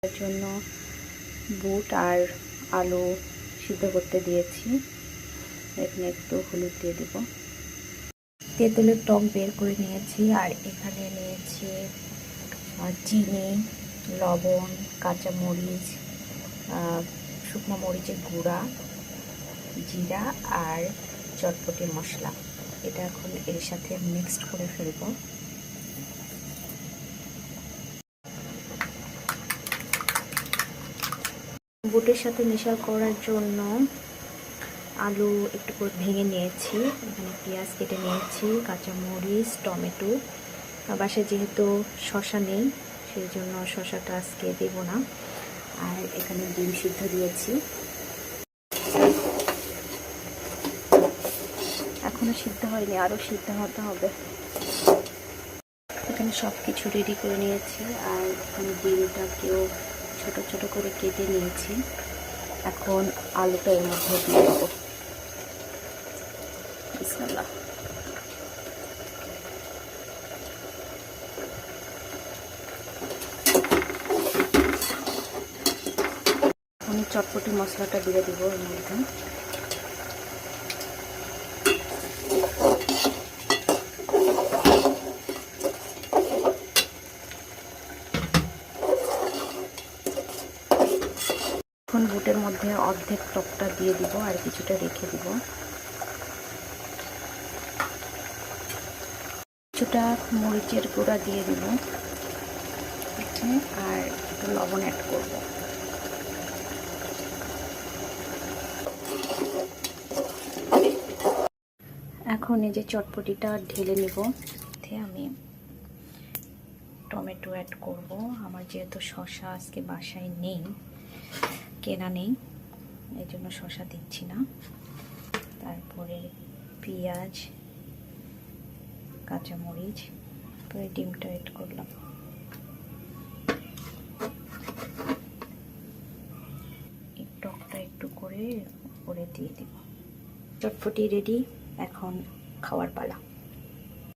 তার জন্য বুট আর আলু সিদ্ধ করতে দিয়েছি। এখানে একটু হলুদ দিয়ে দিব। তেঁতুলের টক বের করে নিয়েছি আর এখানে নিয়েছি চিনি, লবণ, কাঁচামরিচ, শুকনো মরিচের গুঁড়া, জিরা আর চটপটি মশলা। এটা এখন এর সাথে মিক্সড করে ফেলব। বুটের সাথে মিশাল করার জন্য আলু একটু করে ভেঙে নিয়েছি, এখানে পেঁয়াজ কেটে নিয়েছি, কাঁচামরিচ, টমেটো। বাসায় যেহেতু শসা নেই সেই জন্য শসাটা আজকে দেব না। আর এখানে ডিম সিদ্ধ দিয়েছি, এখনো সিদ্ধ হয়নি, আরও সিদ্ধ হতে হবে। এখানে সব কিছু রেডি করে নিয়েছি আর এখানে ডিমটাকেও ছোট ছোট করে কেটে নিয়েছি। এখন আলুটা এর মধ্যে দিয়ে দেবো। বিসমিল্লাহ। আমি চটপটি মশলাটা দিয়ে দিব এর মধ্যে। এখন বুটের মধ্যে অর্ধেক টকটা দিয়ে দিব আর কিছুটা রেখে দিব। কিছুটা মরিচের গুঁড়া দিয়ে দিব আর একটু লবণ অ্যাড করব। এখন এই যে চটপটিটা ঢেলে নিব। আমি টমেটো অ্যাড করব। আমার যেহেতু শসা আজকে বাসায় নেই, কেনা নেই, এই জন্য শসা দিচ্ছি না। তারপরে পেঁয়াজ, কাঁচামরিচ, তারপরে ডিমটা অ্যাড করলাম। এই টকটা একটু করে উপরে দিয়ে দিব। চটপটি রেডি, এখন খাওয়ার পালা।